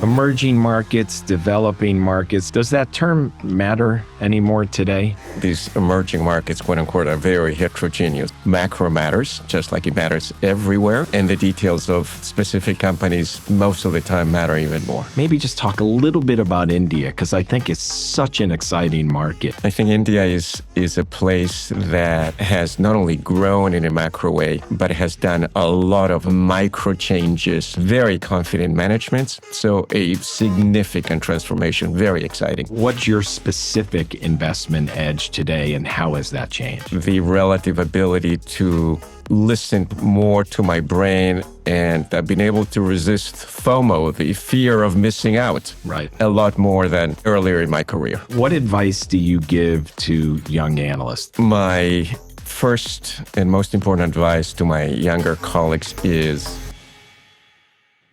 Emerging markets, developing markets, does that term matter anymore today? These emerging markets, quote unquote, are very heterogeneous. Macro matters, just like it matters everywhere. And the details of specific companies, most of the time, matter even more. Maybe just talk a little bit about India, because I think it's such an exciting market. I think India is a place that has not only grown in a macro way, but has done a lot of micro changes, very confident managements. So a significant transformation, very exciting. What's your specific investment edge today, and how has that changed? The relative ability to listen more to my brain, and I've been able to resist FOMO, the fear of missing out, Right. a lot more than earlier in my career. What advice do you give to young analysts? My first and most important advice to my younger colleagues is...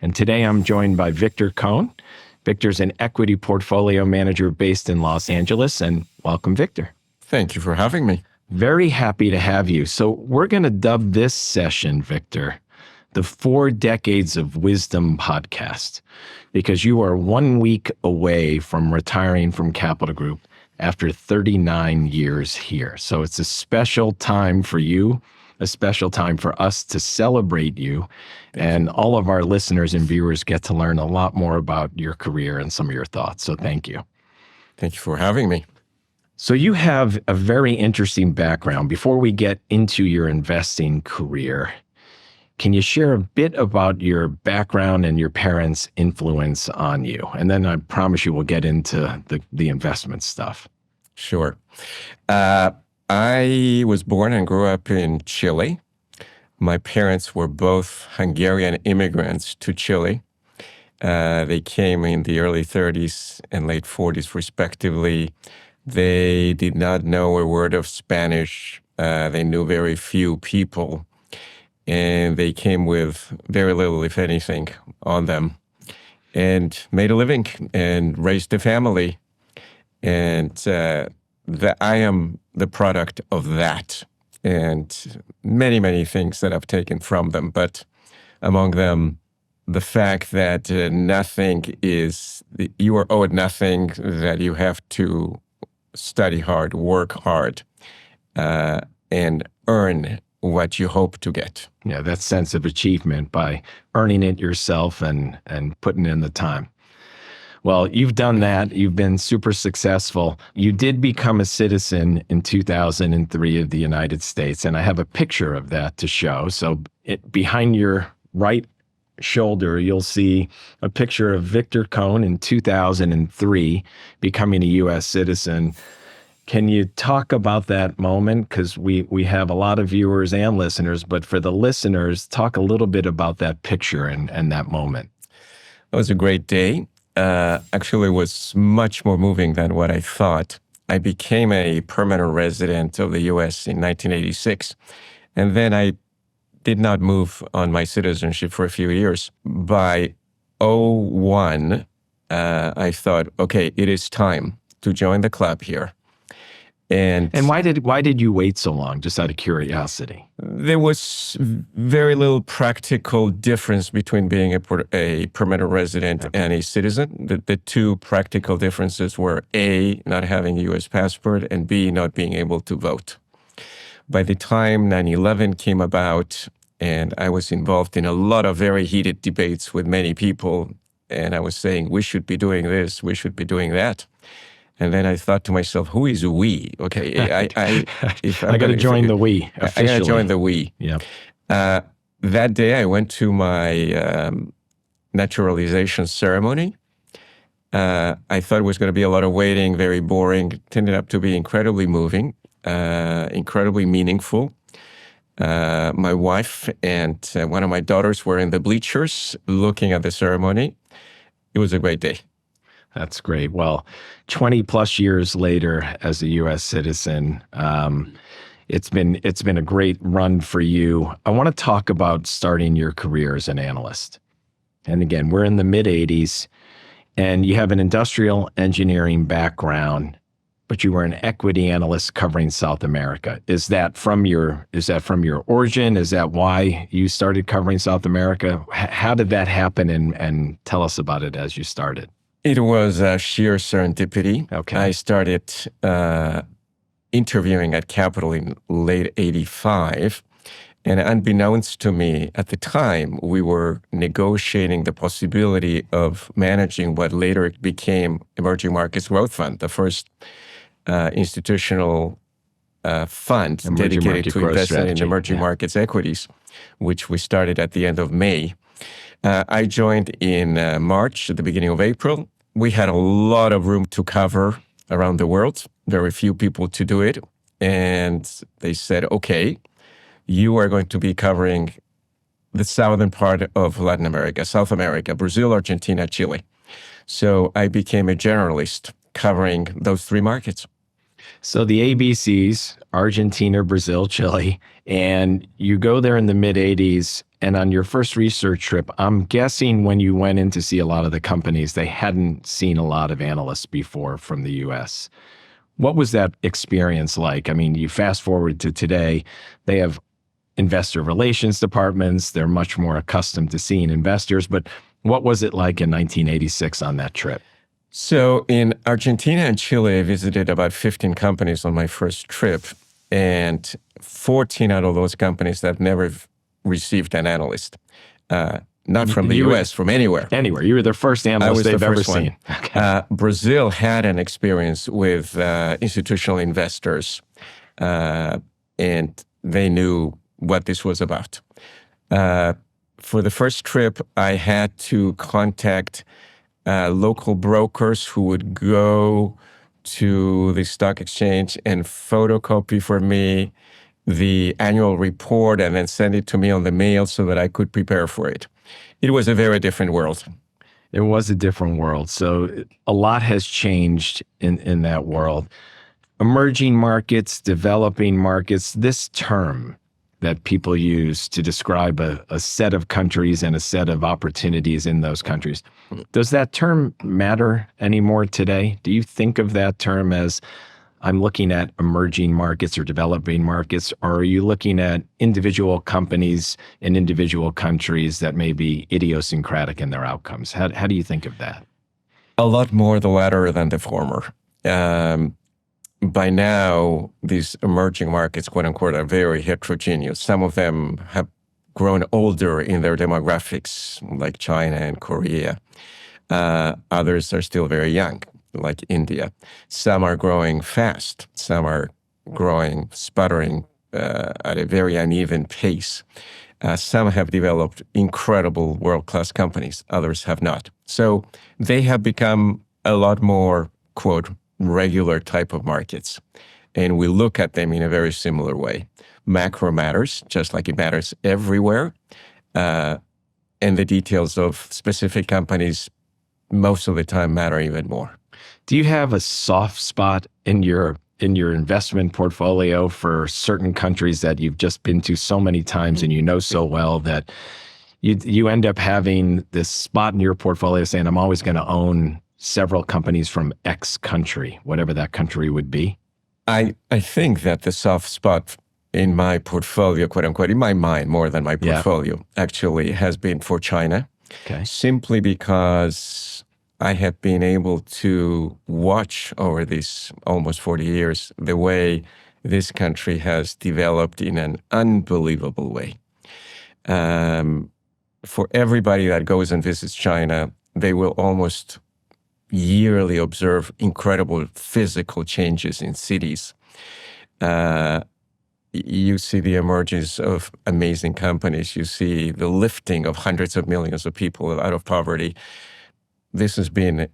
And today I'm joined by Victor Kohn. Victor's an equity portfolio manager based in Los Angeles, and welcome, Victor. Thank you for having me. Very happy to have you. So we're going to dub this session, Victor, the 4 Decades of Wisdom podcast, because you are 1 week away from retiring from Capital Group after 39 years here. So it's a special time for you, a special time for us to celebrate you. And all of our listeners and viewers get to learn a lot more about your career and some of your thoughts. So thank you. Thank you for having me. So you have a very interesting background. Before we get into your investing career, can you share a bit about your background and your parents' influence on you? And then I promise you we'll get into the investment stuff. Sure. I was born and grew up in Chile. My parents were both Hungarian immigrants to Chile. They came in the early 30s and late 40s, respectively. They did not know a word of Spanish. They knew very few people. And they came with very little, if anything, on them, and made a living and raised a family. And I am the product of that, and many, many things that I've taken from them. But among them, the fact that you are owed nothing, that you have to study hard, work hard, and earn what you hope to get. Yeah, that sense of achievement by earning it yourself and putting in the time. Well, you've done that. You've been super successful. You did become a citizen in 2003 of the United States, and I have a picture of that to show. So behind your right shoulder, you'll see a picture of Victor Kohn in 2003 becoming a U.S. citizen. Can you talk about that moment? Because we have a lot of viewers and listeners, but for the listeners, talk a little bit about that picture and that moment. It was a great day. Actually, it was much more moving than what I thought. I became a permanent resident of the U.S. in 1986, and then I did not move on my citizenship for a few years. By 2001, I thought, okay, it is time to join the club here. And why did you wait so long, just out of curiosity? There was very little practical difference between being a permanent resident and a citizen. The two practical differences were A, not having a U.S. passport, and B, not being able to vote. By the time 9/11 came about, and I was involved in a lot of very heated debates with many people, and I was saying, we should be doing this, we should be doing that. And then I thought to myself, who is we? Okay, I got to join the we officially. I got to join the we. Yeah. That day, I went to my naturalization ceremony. I thought it was going to be a lot of waiting, very boring. It turned up to be incredibly moving, incredibly meaningful. My wife and one of my daughters were in the bleachers looking at the ceremony. It was a great day. That's great. Well, 20 plus years later as a U.S. citizen, it's been a great run for you. I want to talk about starting your career as an analyst. And again, we're in the mid 80s, and you have an industrial engineering background, but you were an equity analyst covering South America. Is that from your origin? Is that why you started covering South America? How did that happen? And tell us about it as you started. It was sheer serendipity. Okay. I started interviewing at Capital in late '85. And unbeknownst to me at the time, we were negotiating the possibility of managing what later became Emerging Markets Growth Fund, the first institutional fund dedicated to investing in emerging markets equities, which we started at the end of May. I joined in March, at the beginning of April. We had a lot of room to cover around the world. There were few people to do it. And they said, okay, you are going to be covering the southern part of Latin America, South America, Brazil, Argentina, Chile. So I became a generalist covering those three markets. So the ABCs, Argentina, Brazil, Chile, and you go there in the mid-'80s, and on your first research trip, I'm guessing when you went in to see a lot of the companies, they hadn't seen a lot of analysts before from the US. What was that experience like? I mean, you fast forward to today, they have investor relations departments. They're much more accustomed to seeing investors. But what was it like in 1986 on that trip? So in Argentina and Chile, I visited about 15 companies on my first trip, and 14 out of those companies that never received an analyst. Not from the US, from anywhere. Anywhere. You were the first analyst they've ever seen. Okay. Brazil had an experience with institutional investors, and they knew what this was about. For the first trip, I had to contact local brokers who would go to the stock exchange and photocopy for me the annual report and then send it to me on the mail so that I could prepare for it. It was a very different world. It was a different world. So a lot has changed in that world. Emerging markets, developing markets, this term that people use to describe a set of countries and a set of opportunities in those countries. Does that term matter anymore today? Do you think of that term as I'm looking at emerging markets or developing markets, or are you looking at individual companies in individual countries that may be idiosyncratic in their outcomes? How do you think of that? A lot more the latter than the former. By now, these emerging markets, quote unquote, are very heterogeneous. Some of them have grown older in their demographics, like China and Korea. Others are still very young, like India. Some are growing fast. Some are growing, sputtering at a very uneven pace. Some have developed incredible world-class companies. Others have not. So they have become a lot more, quote, regular type of markets. And we look at them in a very similar way. Macro matters, just like it matters everywhere. And the details of specific companies most of the time matter even more. Do you have a soft spot in your investment portfolio for certain countries that you've just been to so many times and you know so well that you end up having this spot in your portfolio saying, I'm always going to own several companies from X country, whatever that country would be? I think that the soft spot in my portfolio, quote unquote, in my mind more than my portfolio, actually has been for China. Okay. Simply because I have been able to watch over these almost 40 years the way this country has developed in an unbelievable way. For everybody that goes and visits China, they will almost yearly observe incredible physical changes in cities. You see the emergence of amazing companies. You see the lifting of hundreds of millions of people out of poverty. This has been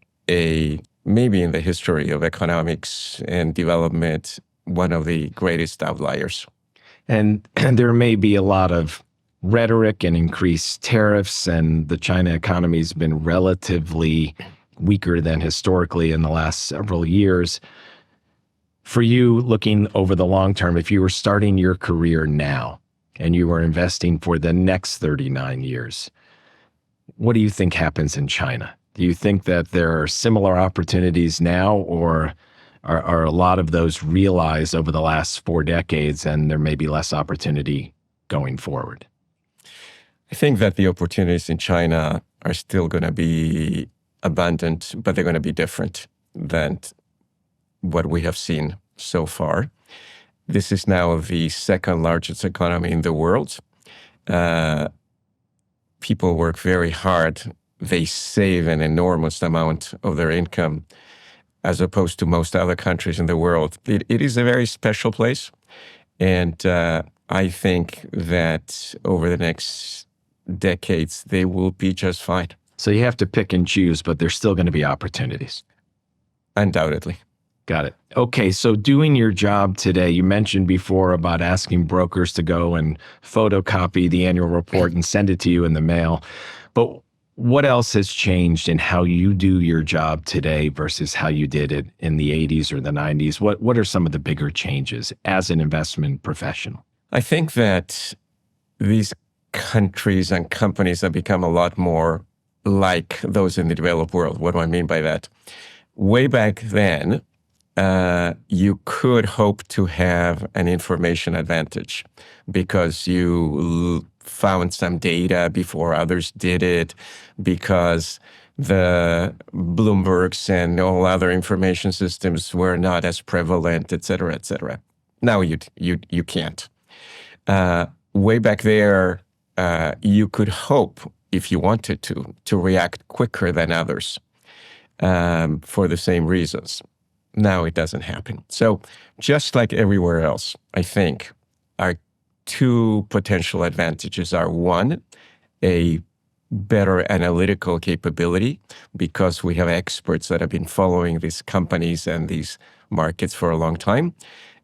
maybe in the history of economics and development, one of the greatest outliers. And there may be a lot of rhetoric and increased tariffs, and the China economy has been relatively weaker than historically in the last several years. For you, looking over the long term, if you were starting your career now and you were investing for the next 39 years, what do you think happens in China? Do you think that there are similar opportunities now, or are a lot of those realized over the last 4 decades, and there may be less opportunity going forward? I think that the opportunities in China are still going to be abundant, but they're going to be different than what we have seen so far. This is now the second largest economy in the world. People work very hard. They save an enormous amount of their income as opposed to most other countries in the world. It is a very special place. And I think that over the next decades, they will be just fine. So you have to pick and choose, but there's still going to be opportunities. Undoubtedly. Got it. Okay, so doing your job today, you mentioned before about asking brokers to go and photocopy the annual report and send it to you in the mail. But what else has changed in how you do your job today versus how you did it in the 80s or the 90s? What are some of the bigger changes as an investment professional? I think that these countries and companies have become a lot more like those in the developed world. What do I mean by that? Way back then, you could hope to have an information advantage because you found some data before others did it, because the Bloombergs and all other information systems were not as prevalent, et cetera, et cetera. Now you can't. Way back there, you could hope, if you wanted to react quicker than others for the same reasons. Now it doesn't happen. So just like everywhere else, I think our two potential advantages are, one, a better analytical capability because we have experts that have been following these companies and these markets for a long time.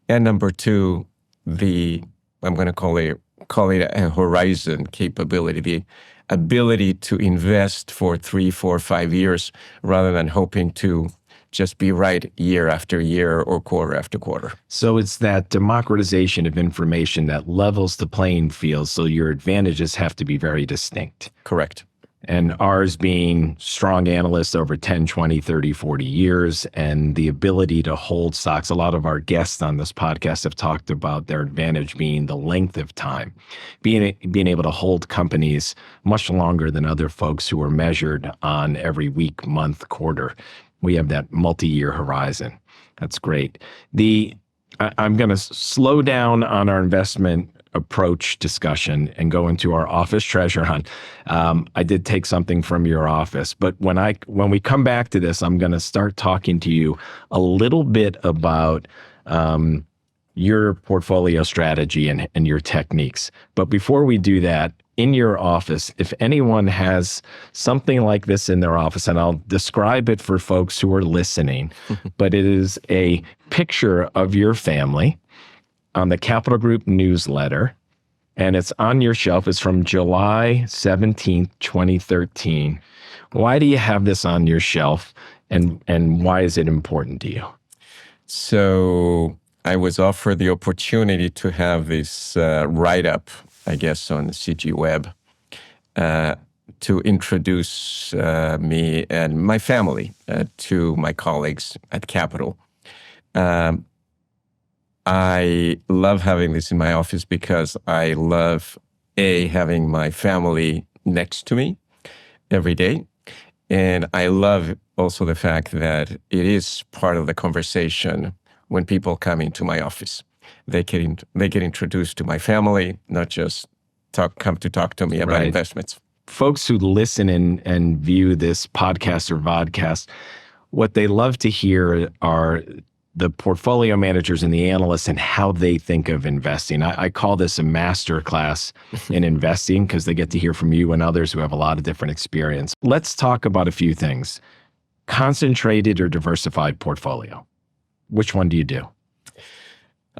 And number two, I'm going to call it a horizon capability, the ability to invest for 3, 4, 5 years rather than hoping to just be right year after year or quarter after quarter. So it's that democratization of information that levels the playing field, so your advantages have to be very distinct. Correct. And ours being strong analysts over 10, 20, 30, 40 years, and the ability to hold stocks. A lot of our guests on this podcast have talked about their advantage being the length of time, being able to hold companies much longer than other folks who are measured on every week, month, quarter. We have that multi-year horizon. That's great. I'm going to slow down on our investment approach discussion and go into our office treasure hunt. I did take something from your office, but when we come back to this, I'm going to start talking to you a little bit about your portfolio strategy and your techniques. But before we do that, in your office, if anyone has something like this in their office, and I'll describe it for folks who are listening, but it is a picture of your family on the Capital Group newsletter, and it's on your shelf. It's from July 17th, 2013. Why do you have this on your shelf, and why is it important to you? So I was offered the opportunity to have this write-up, I guess, on CG Web to introduce me and my family to my colleagues at Capital. I love having this in my office because I love, having my family next to me every day. And I love also the fact that it is part of the conversation when people come into my office. They get introduced to my family, not just come to talk to me about investments. Folks who listen and view this podcast or vodcast, what they love to hear are the portfolio managers and the analysts and how they think of investing. I call this a master class in investing because they get to hear from you and others who have a lot of different experience. Let's talk about a few things. Concentrated or diversified portfolio. Which one do you do?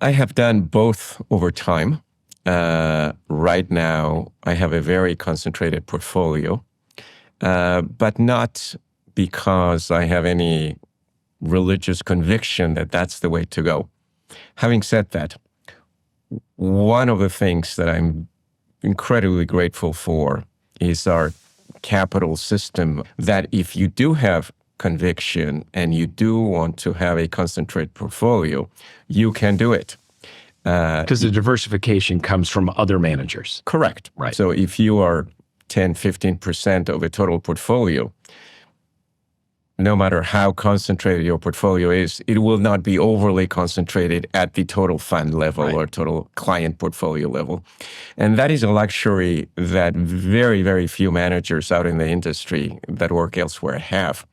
I have done both over time. Right now, I have a very concentrated portfolio, but not because I have any religious conviction that that's the way to go. Having said that, one of the things that I'm incredibly grateful for is our capital system, that if you do have conviction and you do want to have a concentrated portfolio, you can do it. Because the diversification comes from other managers. Correct. Right. So if you are 10, 15% of a total portfolio, no matter how concentrated your portfolio is, it will not be overly concentrated at the total fund level or total client portfolio level. And that is a luxury that very, very few managers out in the industry that work elsewhere have.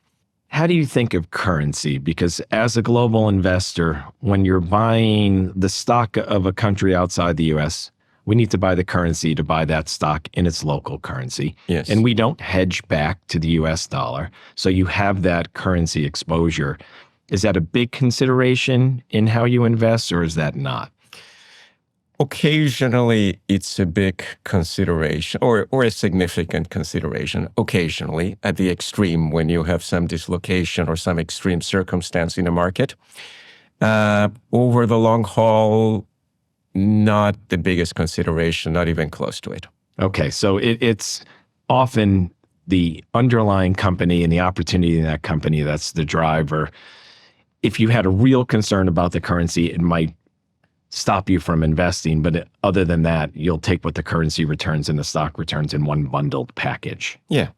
How do you think of currency? Because as a global investor, when you're buying the stock of a country outside the US, we need to buy the currency to buy that stock in its local currency. Yes. And we don't hedge back to the US dollar. So you have that currency exposure. Is that a big consideration in how you invest, or is that not? Occasionally, it's a big consideration or a significant consideration, occasionally, at the extreme when you have some dislocation or some extreme circumstance in the market. Over the long haul, not the biggest consideration, not even close to it. Okay, so it's often the underlying company and the opportunity in that company that's the driver. If you had a real concern about the currency, it might stop you from investing. But other than that, you'll take what the currency returns and the stock returns in one bundled package. Yeah.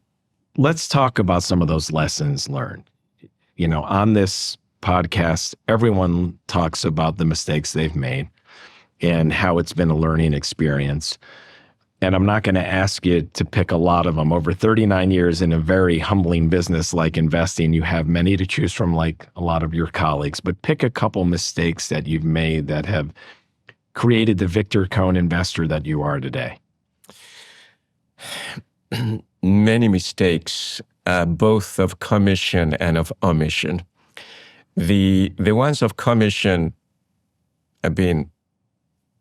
Let's talk about some of those lessons learned. You know, on this podcast, everyone talks about the mistakes they've made and how it's been a learning experience. And I'm not going to ask you to pick a lot of them. Over 39 years in a very humbling business like investing, you have many to choose from, like a lot of your colleagues. But pick a couple mistakes that you've made that have created the Victor Kohn investor that you are today. Many mistakes, both of commission and of omission. The ones of commission have been,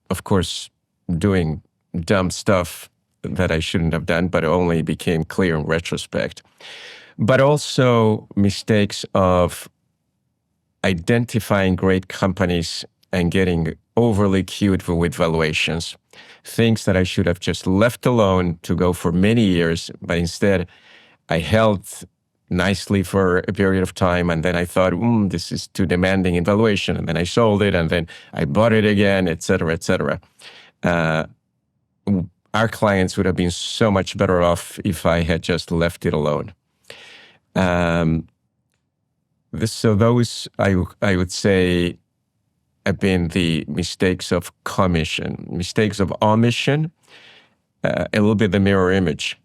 of course, doing dumb stuff that I shouldn't have done, but it only became clear in retrospect. But also mistakes of identifying great companies and getting overly cute with valuations. Things that I should have just left alone to go for many years, but instead I held nicely for a period of time, and then I thought, this is too demanding in valuation, and then I sold it, and then I bought it again, et cetera, et cetera. Our clients would have been so much better off if I had just left it alone. So those, I would say, have been the mistakes of commission. Mistakes of omission, a little bit the mirror image.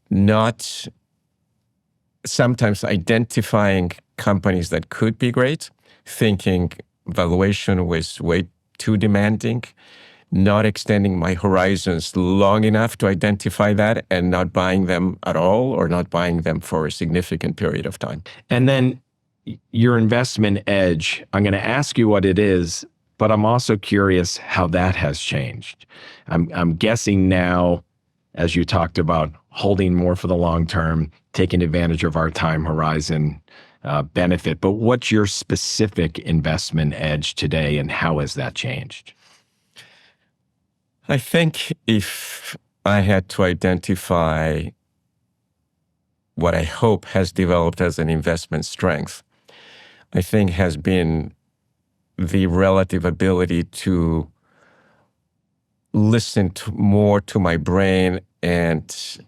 Not sometimes identifying companies that could be great, thinking valuation was way too demanding, not extending my horizons long enough to identify that, and not buying them at all, or not buying them for a significant period of time. And then your investment edge, I'm going to ask you what it is, but I'm also curious how that has changed. I'm guessing now, as you talked about, holding more for the long term, taking advantage of our time horizon benefit. But what's your specific investment edge today, and how has that changed? I think if I had to identify what I hope has developed as an investment strength, I think has been the relative ability to listen more to my brain and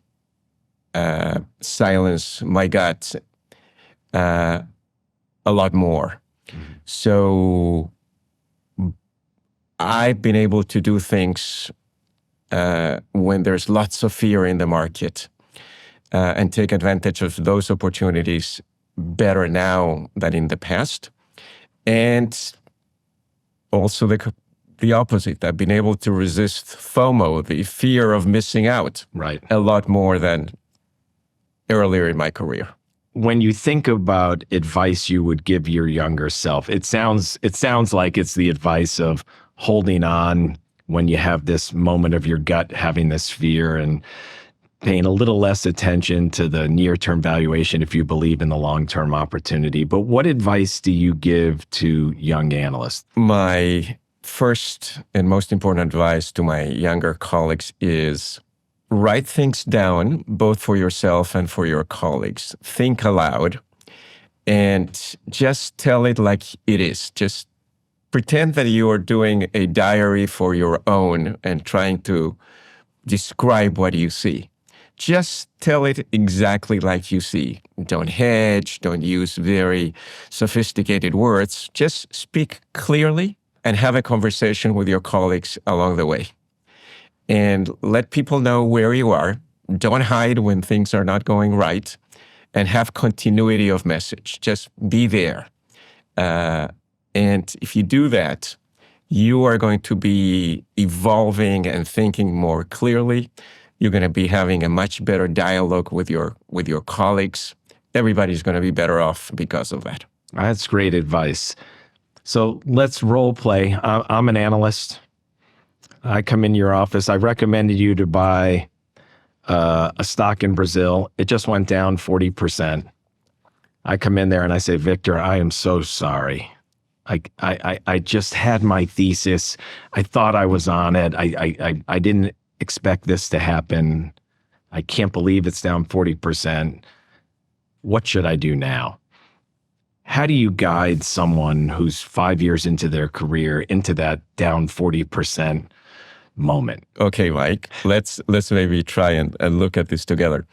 silence my gut a lot more. So I've been able to do things when there's lots of fear in the market and take advantage of those opportunities better now than in the past. And also the opposite. I've been able to resist FOMO, the fear of missing out, a lot more than earlier in my career. When you think about advice you would give your younger self, it sounds like it's the advice of holding on when you have this moment of your gut having this fear, and paying a little less attention to the near-term valuation if you believe in the long-term opportunity. But what advice do you give to young analysts? My first and most important advice to my younger colleagues is write things down, both for yourself and for your colleagues. Think aloud and just tell it like it is. Just pretend that you are doing a diary for your own and trying to describe what you see. Just tell it exactly like you see. Don't hedge, don't use very sophisticated words. Just speak clearly and have a conversation with your colleagues along the way. And let people know where you are. Don't hide when things are not going right, and have continuity of message. Just be there. And if you do that, you are going to be evolving and thinking more clearly. You're going to be having a much better dialogue with your colleagues. Everybody's going to be better off because of that. That's great advice. So let's role play. I'm an analyst. I come in your office. I recommended you to buy a stock in Brazil. It just went down 40%. I come in there and I say, Victor, I am so sorry. I just had my thesis. I thought I was on it. I didn't expect this to happen. I can't believe it's down 40%. What should I do now? How do you guide someone who's 5 years into their career into that down 40% moment? Okay, Mike, let's maybe try and look at this together.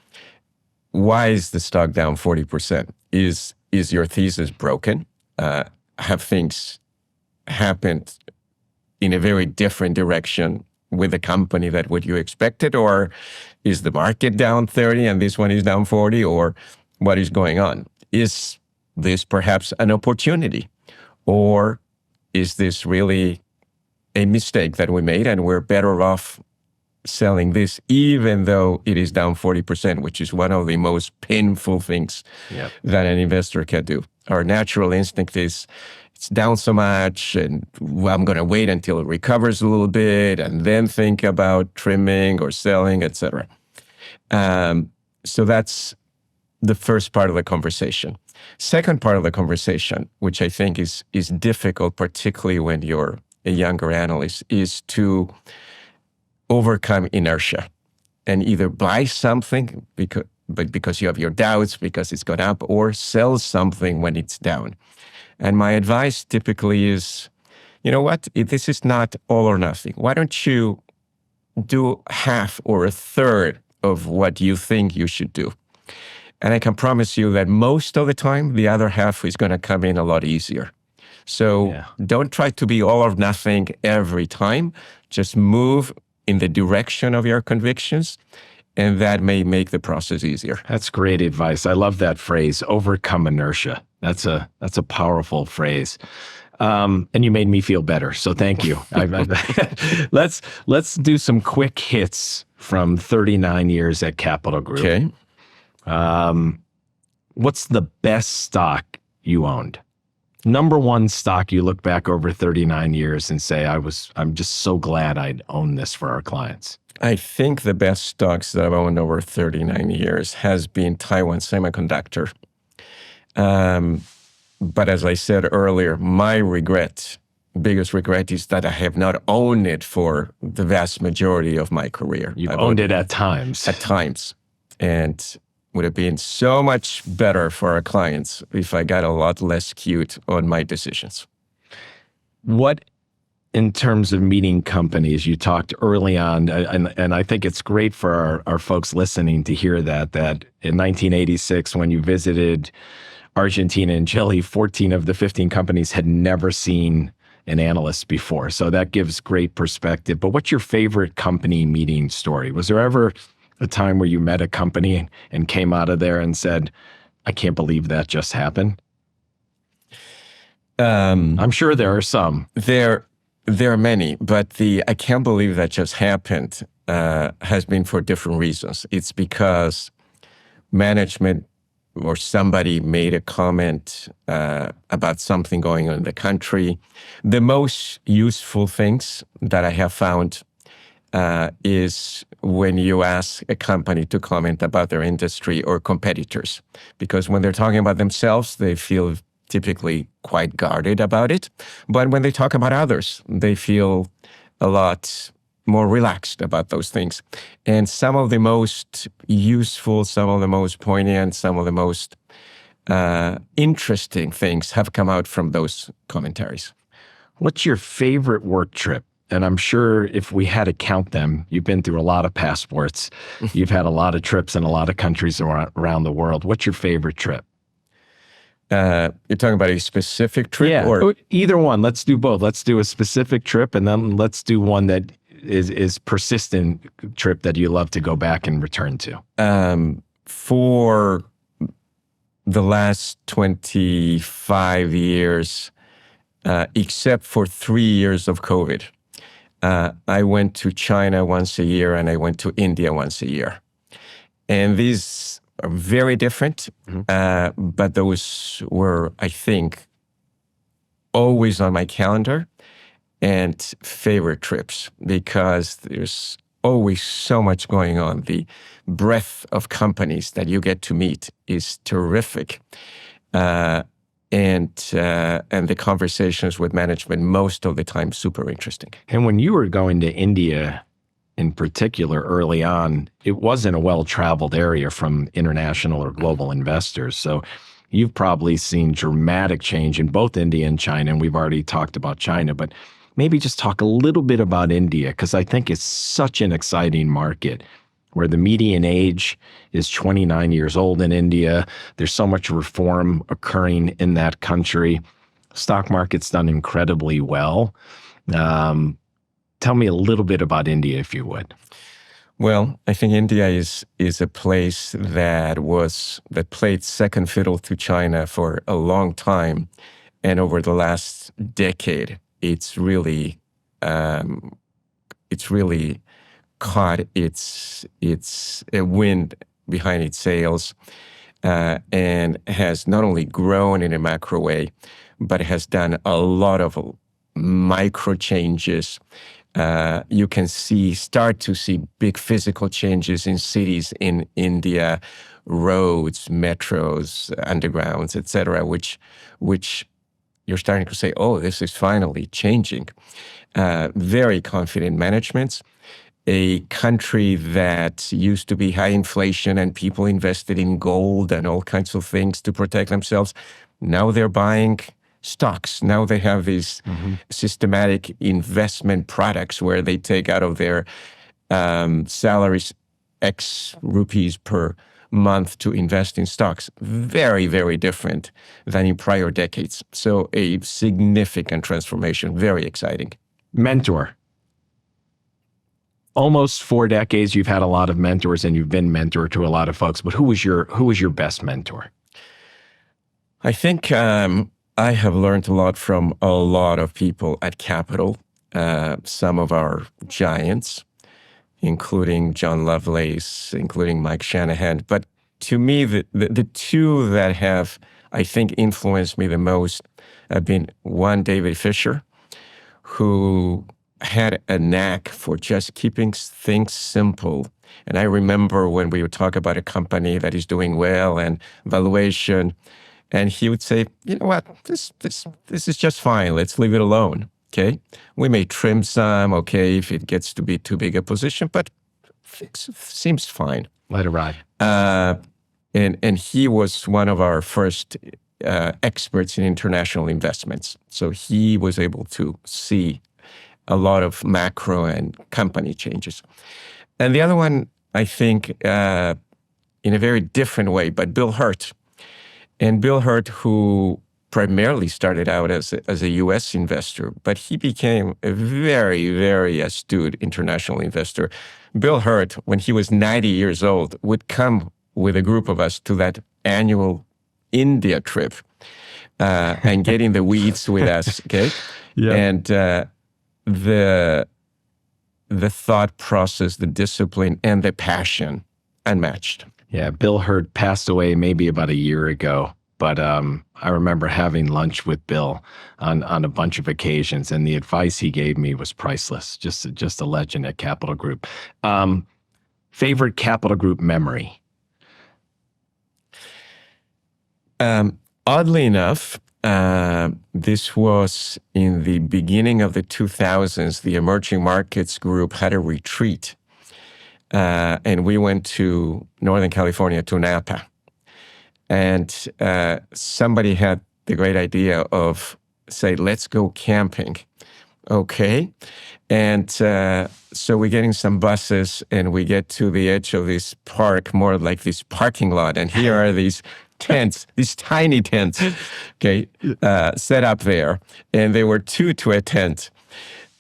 Why is the stock down 40%? Is your thesis broken? Have things happened in a very different direction with the company than what you expected? Or is the market down 30 and this one is down 40? Or what is going on? Is this perhaps an opportunity? Or is this really a mistake that we made and we're better off selling this even though it is down 40%, which is one of the most painful things that an investor can do. Our natural instinct is it's down so much and I'm going to wait until it recovers a little bit and then think about trimming or selling, etc. So that's the first part of the conversation. Second part of the conversation, which I think is difficult, particularly when you're a younger analyst, is to overcome inertia and either buy something because you have your doubts because it's gone up, or sell something when it's down. And my advice typically is, you know what, this is not all or nothing. Why don't you do half or a third of what you think you should do? And I can promise you that most of the time, the other half is going to come in a lot easier. So don't try to be all or nothing every time. Just move in the direction of your convictions, and that may make the process easier. That's great advice. I love that phrase, overcome inertia. That's a powerful phrase. And you made me feel better, so thank you. Let's do some quick hits from 39 years at Capital Group. Okay. What's the best stock you owned? Number one stock you look back over 39 years and say, I'm just so glad I'd owned this for our clients. I think the best stocks that I've owned over 39 years has been Taiwan Semiconductor. But as I said earlier, my biggest regret is that I have not owned it for the vast majority of my career. You've owned it at times. At times. And would have been so much better for our clients if I got a lot less skewed on my decisions. What, in terms of meeting companies, you talked early on, and I think it's great for our folks listening to hear that in 1986, when you visited Argentina and Chile, 14 of the 15 companies had never seen an analyst before. So that gives great perspective. But what's your favorite company meeting story? Was there ever a time where you met a company and came out of there and said, I can't believe that just happened? I'm sure there are some. There are many, but the I can't believe that just happened has been for different reasons. It's because management or somebody made a comment about something going on in the country. The most useful things that I have found is when you ask a company to comment about their industry or competitors. Because when they're talking about themselves, they feel typically quite guarded about it. But when they talk about others, they feel a lot more relaxed about those things. And some of the most useful, some of the most poignant, some of the most interesting things have come out from those commentaries. What's your favorite work trip? And I'm sure if we had to count them, you've been through a lot of passports. You've had a lot of trips in a lot of countries around the world. What's your favorite trip? You're talking about a specific trip? Yeah, Or either one. Let's do both. Let's do a specific trip, and then let's do one that is persistent trip that you love to go back and return to. For the last 25 years, except for 3 years of COVID, I went to China once a year and I went to India once a year. And these are very different, but those were, I think, always on my calendar and favorite trips because there's always so much going on. The breadth of companies that you get to meet is terrific. And the conversations with management most of the time super interesting. And when you were going to India in particular early on, it wasn't a well-traveled area from international or global investors. So you've probably seen dramatic change in both India and China, and we've already talked about China, but maybe just talk a little bit about India, because I think it's such an exciting market where the median age is 29 years old in India. There's so much reform occurring in that country. Stock market's done incredibly well. Tell me a little bit about India, if you would. Well, I think India is a place that played second fiddle to China for a long time, and over the last decade, it's really caught its wind behind its sails, and has not only grown in a macro way, but has done a lot of micro changes. You can start to see big physical changes in cities in India, roads, metros, undergrounds, etc., which you're starting to say, oh, this is finally changing. Very confident managements. A country that used to be high inflation and people invested in gold and all kinds of things to protect themselves. Now they're buying stocks. Now they have these systematic investment products where they take out of their salaries X rupees per month to invest in stocks. Very, very different than in prior decades. So a significant transformation, very exciting. Mentor. Almost 4 decades, you've had a lot of mentors and you've been mentor to a lot of folks, but who was your best mentor? I think I have learned a lot from a lot of people at Capital, some of our giants, including John Lovelace, including Mike Shanahan. But to me, the two that have, I think, influenced me the most have been one, David Fisher, who had a knack for just keeping things simple. And I remember when we would talk about a company that is doing well and valuation, and he would say, you know what, this is just fine. Let's leave it alone. Okay, we may trim some. Okay, if it gets to be too big a position, but it seems fine. Let it ride. And he was one of our first experts in international investments. So he was able to see a lot of macro and company changes. And the other one, I think, in a very different way, but Bill Hurt. And Bill Hurt, who primarily started out as a U.S. investor, but he became a very, very astute international investor. Bill Hurt, when he was 90 years old, would come with a group of us to that annual India trip and get in the weeds with us, okay? Yeah. And the thought process, the discipline, and the passion, unmatched. Yeah, Bill Hurt passed away maybe about a year ago, but I remember having lunch with Bill on a bunch of occasions, and the advice he gave me was priceless. Just a legend at Capital Group. Favorite Capital Group memory? Oddly enough, this was in the beginning of the 2000s. The emerging markets group had a retreat, and we went to Northern California, to Napa. And somebody had the great idea of, say, let's go camping. Okay. And so we're getting some buses and we get to the edge of this park, more like this parking lot. And here are these tents, these tiny tents, okay, set up there. And there were two to a tent.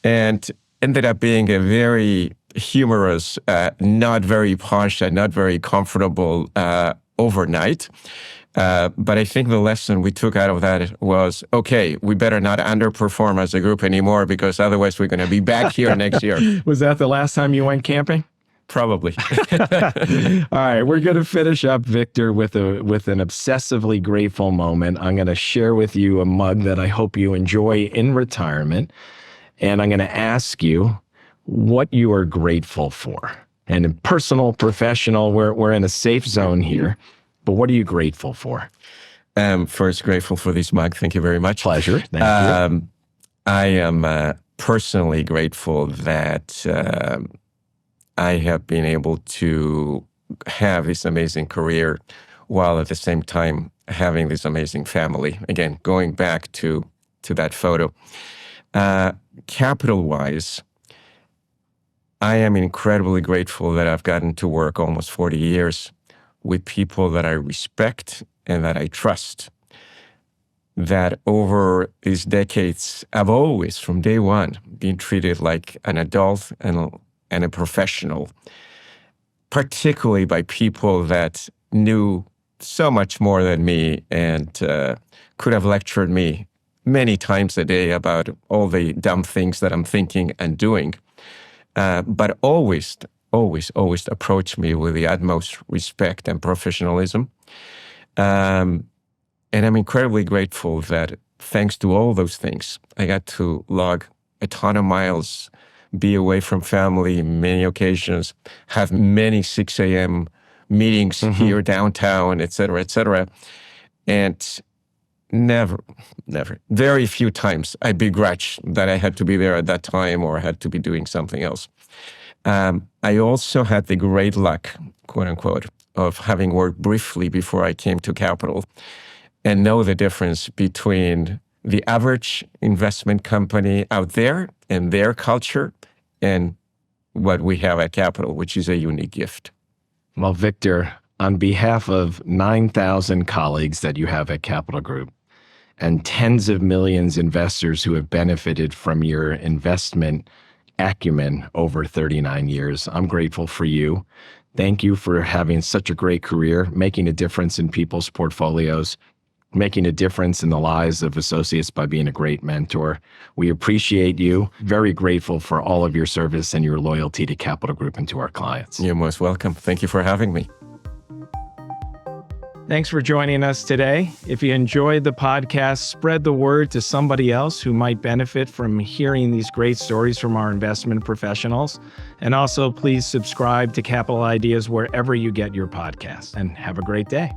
And ended up being a very humorous, not very posh and not very comfortable overnight. But I think the lesson we took out of that was, okay, we better not underperform as a group anymore because otherwise we're going to be back here next year. Was that the last time you went camping? Probably. All right, we're going to finish up, Victor, with an obsessively grateful moment. I'm going to share with you a mug that I hope you enjoy in retirement. And I'm going to ask you what you are grateful for. And in personal, professional, we're in a safe zone here. But what are you grateful for? First, grateful for this mug. Thank you very much. Pleasure. Thank you. I am personally grateful that I have been able to have this amazing career while at the same time having this amazing family. Again, going back to that photo. Capital-wise, I am incredibly grateful that I've gotten to work almost 40 years with people that I respect and that I trust. That over these decades, I've always, from day one, been treated like an adult and a professional, particularly by people that knew so much more than me and could have lectured me many times a day about all the dumb things that I'm thinking and doing, but always approach me with the utmost respect and professionalism. And I'm incredibly grateful that thanks to all those things, I got to log a ton of miles, be away from family many occasions, have many 6 a.m. meetings here downtown, et cetera, and never, very few times I begrudge that I had to be there at that time or had to be doing something else. I also had the great luck, quote unquote, of having worked briefly before I came to Capital and know the difference between the average investment company out there and their culture and what we have at Capital, which is a unique gift. Well, Victor, on behalf of 9,000 colleagues that you have at Capital Group and tens of millions investors who have benefited from your investment acumen over 39 years, I'm grateful for you. Thank you for having such a great career, making a difference in people's portfolios, making a difference in the lives of associates by being a great mentor. We appreciate you. Very grateful for all of your service and your loyalty to Capital Group and to our clients. You're most welcome. Thank you for having me. Thanks for joining us today. If you enjoyed the podcast, spread the word to somebody else who might benefit from hearing these great stories from our investment professionals. And also, please subscribe to Capital Ideas wherever you get your podcasts. And have a great day.